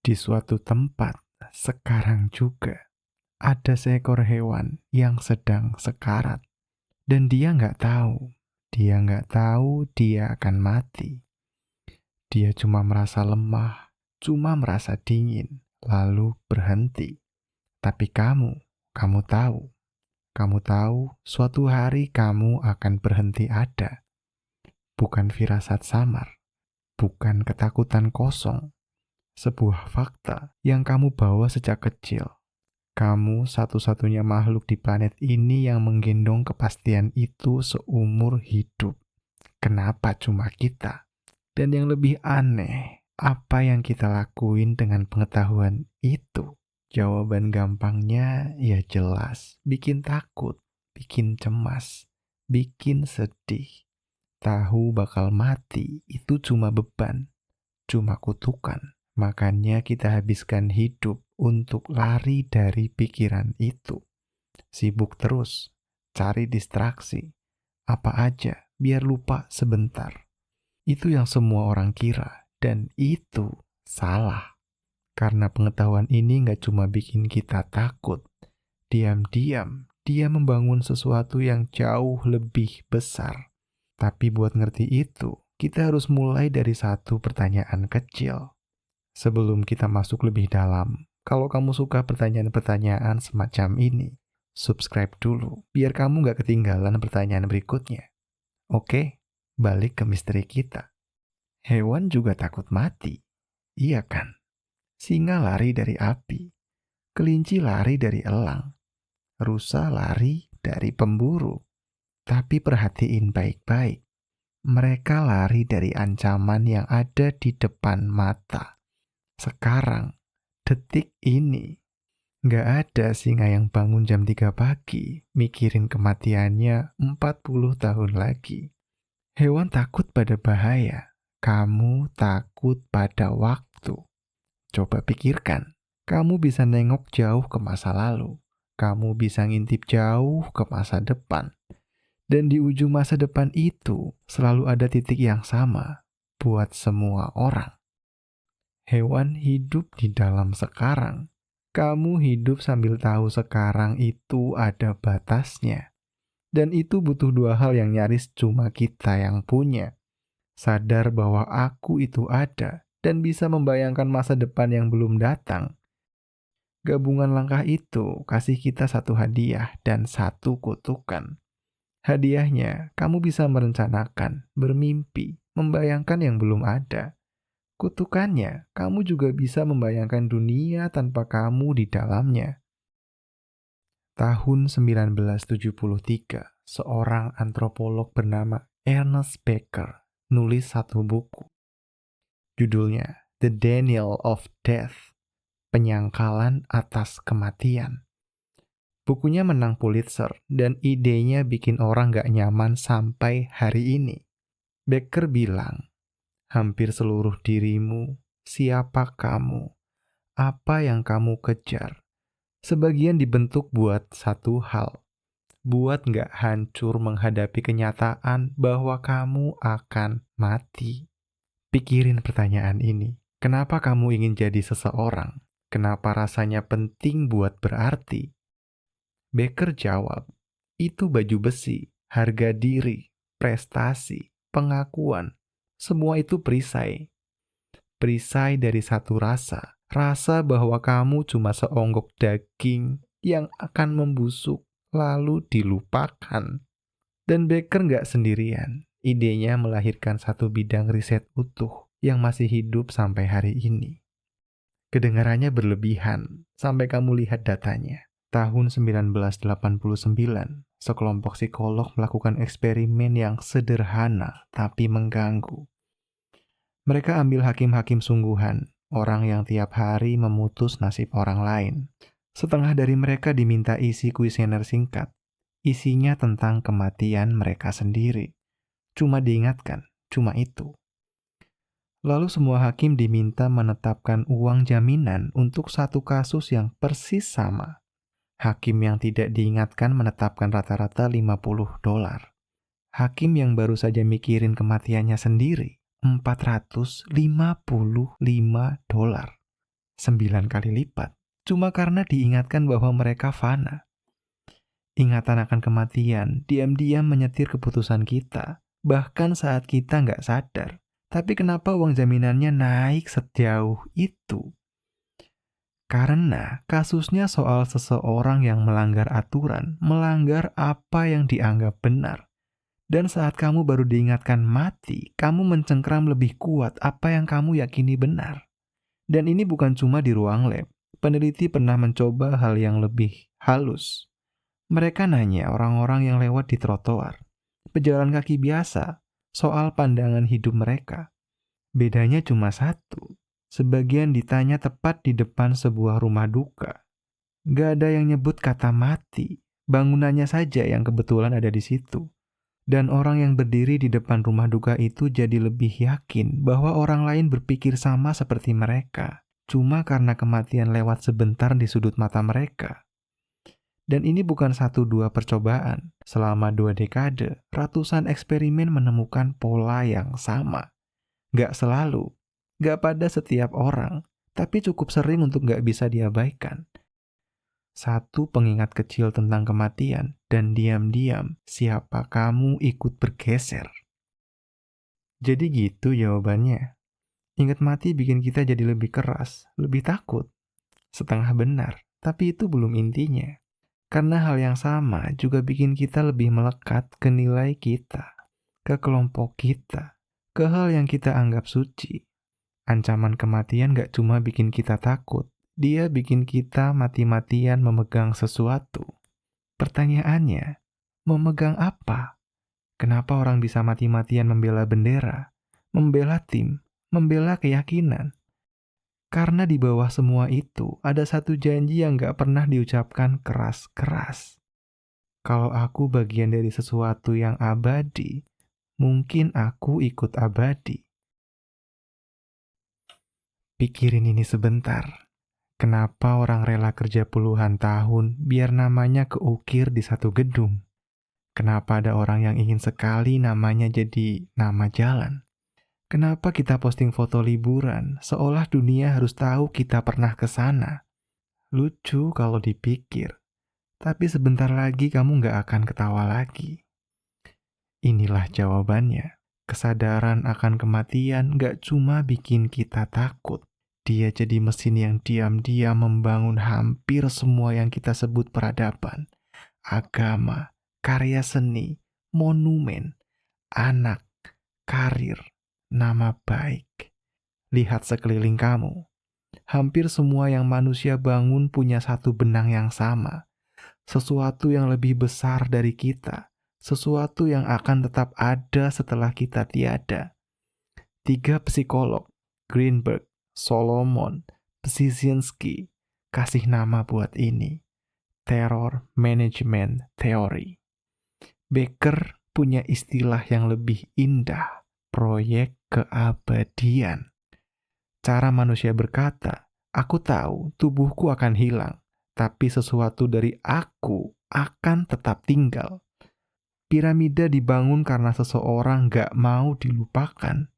Di suatu tempat, sekarang juga, ada seekor hewan yang sedang sekarat. Dan dia nggak tahu dia akan mati. Dia cuma merasa lemah, cuma merasa dingin, lalu berhenti. Tapi kamu tahu suatu hari kamu akan berhenti ada. Bukan firasat samar, bukan ketakutan kosong, sebuah fakta yang kamu bawa sejak kecil. Kamu satu-satunya makhluk di planet ini yang menggendong kepastian itu seumur hidup. Kenapa cuma kita? Dan yang lebih aneh, apa yang kita lakuin dengan pengetahuan itu? Jawaban gampangnya ya jelas, bikin takut, bikin cemas, bikin sedih. Tahu bakal mati itu cuma beban, cuma kutukan. Makanya kita habiskan hidup untuk lari dari pikiran itu. Sibuk terus, cari distraksi, apa aja biar lupa sebentar. Itu yang semua orang kira, dan itu salah. Karena pengetahuan ini nggak cuma bikin kita takut, diam-diam dia membangun sesuatu yang jauh lebih besar. Tapi buat ngerti itu, kita harus mulai dari satu pertanyaan kecil. Sebelum kita masuk lebih dalam, kalau kamu suka pertanyaan-pertanyaan semacam ini, subscribe dulu, biar kamu nggak ketinggalan pertanyaan berikutnya. Oke, balik ke misteri kita. Hewan juga takut mati, iya kan? Singa lari dari api, kelinci lari dari elang, rusa lari dari pemburu. Tapi perhatiin baik-baik, mereka lari dari ancaman yang ada di depan mata. Sekarang, detik ini, nggak ada singa yang bangun jam 3 pagi, mikirin kematiannya 40 tahun lagi. Hewan takut pada bahaya, kamu takut pada waktu. Coba pikirkan, kamu bisa nengok jauh ke masa lalu, kamu bisa ngintip jauh ke masa depan. Dan di ujung masa depan itu, selalu ada titik yang sama buat semua orang. Hewan hidup di dalam sekarang. Kamu hidup sambil tahu sekarang itu ada batasnya. Dan itu butuh dua hal yang nyaris cuma kita yang punya. Sadar bahwa aku itu ada dan bisa membayangkan masa depan yang belum datang. Gabungan langkah itu kasih kita satu hadiah dan satu kutukan. Hadiahnya, kamu bisa merencanakan, bermimpi, membayangkan yang belum ada. Kutukannya, kamu juga bisa membayangkan dunia tanpa kamu di dalamnya. Tahun 1973, seorang antropolog bernama Ernest Becker nulis satu buku. Judulnya The Denial of Death, Penyangkalan Atas Kematian. Bukunya menang Pulitzer dan idenya bikin orang gak nyaman sampai hari ini. Becker bilang, hampir seluruh dirimu, siapa kamu, apa yang kamu kejar, sebagian dibentuk buat satu hal, buat nggak hancur menghadapi kenyataan bahwa kamu akan mati. Pikirin pertanyaan ini, kenapa kamu ingin jadi seseorang? Kenapa rasanya penting buat berarti? Becker jawab, itu baju besi, harga diri, prestasi, pengakuan, semua itu perisai. Perisai dari satu rasa bahwa kamu cuma seonggok daging yang akan membusuk lalu dilupakan. Dan Becker nggak sendirian, idenya melahirkan satu bidang riset utuh yang masih hidup sampai hari ini. Kedengarannya berlebihan sampai kamu lihat datanya. Tahun 1989, sekelompok psikolog melakukan eksperimen yang sederhana tapi mengganggu. Mereka ambil hakim-hakim sungguhan, orang yang tiap hari memutus nasib orang lain. Setengah dari mereka diminta isi kuesioner singkat. Isinya tentang kematian mereka sendiri. Cuma diingatkan, cuma itu. Lalu semua hakim diminta menetapkan uang jaminan untuk satu kasus yang persis sama. Hakim yang tidak diingatkan menetapkan rata-rata $50. Hakim yang baru saja mikirin kematiannya sendiri, $455. 9 kali lipat, cuma karena diingatkan bahwa mereka fana. Ingatan akan kematian diam-diam menyetir keputusan kita, bahkan saat kita nggak sadar. Tapi kenapa uang jaminannya naik sejauh itu? Karena kasusnya soal seseorang yang melanggar aturan, melanggar apa yang dianggap benar. Dan saat kamu baru diingatkan mati, kamu mencengkram lebih kuat apa yang kamu yakini benar. Dan ini bukan cuma di ruang lab. Peneliti pernah mencoba hal yang lebih halus. Mereka nanya orang-orang yang lewat di trotoar, pejalan kaki biasa, soal pandangan hidup mereka. Bedanya cuma satu. Sebagian ditanya tepat di depan sebuah rumah duka. Gak ada yang nyebut kata mati, bangunannya saja yang kebetulan ada di situ. Dan orang yang berdiri di depan rumah duka itu jadi lebih yakin bahwa orang lain berpikir sama seperti mereka, cuma karena kematian lewat sebentar di sudut mata mereka. Dan ini bukan 1-2 percobaan. Selama 2 dekade, ratusan eksperimen menemukan pola yang sama. Gak selalu, gak pada setiap orang, tapi cukup sering untuk gak bisa diabaikan. Satu pengingat kecil tentang kematian, dan diam-diam siapa kamu ikut bergeser. Jadi gitu jawabannya. Ingat mati bikin kita jadi lebih keras, lebih takut. Setengah benar, tapi itu belum intinya. Karena hal yang sama juga bikin kita lebih melekat ke nilai kita, ke kelompok kita, ke hal yang kita anggap suci. Ancaman kematian gak cuma bikin kita takut, dia bikin kita mati-matian memegang sesuatu. Pertanyaannya, memegang apa? Kenapa orang bisa mati-matian membela bendera, membela tim, membela keyakinan? Karena di bawah semua itu, ada satu janji yang gak pernah diucapkan keras-keras. Kalau aku bagian dari sesuatu yang abadi, mungkin aku ikut abadi. Pikirin ini sebentar. Kenapa orang rela kerja puluhan tahun biar namanya keukir di satu gedung? Kenapa ada orang yang ingin sekali namanya jadi nama jalan? Kenapa kita posting foto liburan, seolah dunia harus tahu kita pernah ke sana? Lucu kalau dipikir, tapi sebentar lagi kamu nggak akan ketawa lagi. Inilah jawabannya. Kesadaran akan kematian nggak cuma bikin kita takut. Dia jadi mesin yang diam-diam membangun hampir semua yang kita sebut peradaban. Agama, karya seni, monumen, anak, karir, nama baik. Lihat sekeliling kamu. Hampir semua yang manusia bangun punya satu benang yang sama. Sesuatu yang lebih besar dari kita. Sesuatu yang akan tetap ada setelah kita tiada. 3 psikolog, Greenberg, Solomon, Brzezinski, kasih nama buat ini. Terror Management Theory. Becker punya istilah yang lebih indah. Proyek keabadian. Cara manusia berkata, aku tahu tubuhku akan hilang, tapi sesuatu dari aku akan tetap tinggal. Piramida dibangun karena seseorang gak mau dilupakan.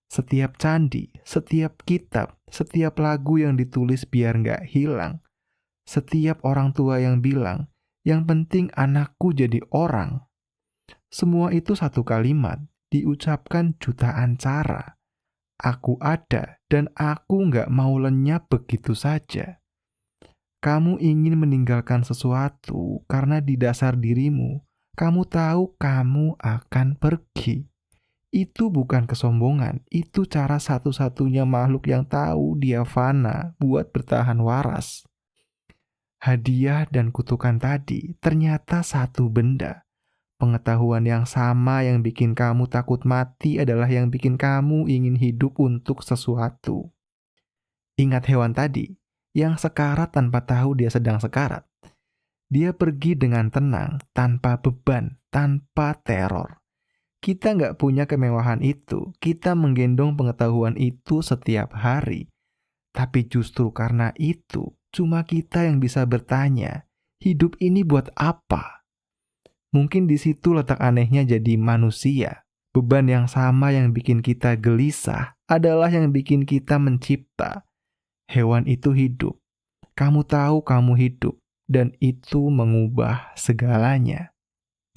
Setiap candi, setiap kitab, setiap lagu yang ditulis biar gak hilang. Setiap orang tua yang bilang, yang penting anakku jadi orang. Semua itu satu kalimat, diucapkan jutaan cara. Aku ada dan aku nggak mau lenyap begitu saja. Kamu ingin meninggalkan sesuatu karena di dasar dirimu, kamu tahu kamu akan pergi. Itu bukan kesombongan, itu cara satu-satunya makhluk yang tahu dia fana buat bertahan waras. Hadiah dan kutukan tadi ternyata satu benda. Pengetahuan yang sama yang bikin kamu takut mati adalah yang bikin kamu ingin hidup untuk sesuatu. Ingat hewan tadi, yang sekarat tanpa tahu dia sedang sekarat. Dia pergi dengan tenang, tanpa beban, tanpa teror. Kita nggak punya kemewahan itu, kita menggendong pengetahuan itu setiap hari. Tapi justru karena itu, cuma kita yang bisa bertanya, hidup ini buat apa? Mungkin di situ letak anehnya jadi manusia. Beban yang sama yang bikin kita gelisah adalah yang bikin kita mencipta. Hewan itu hidup. Kamu tahu kamu hidup, dan itu mengubah segalanya.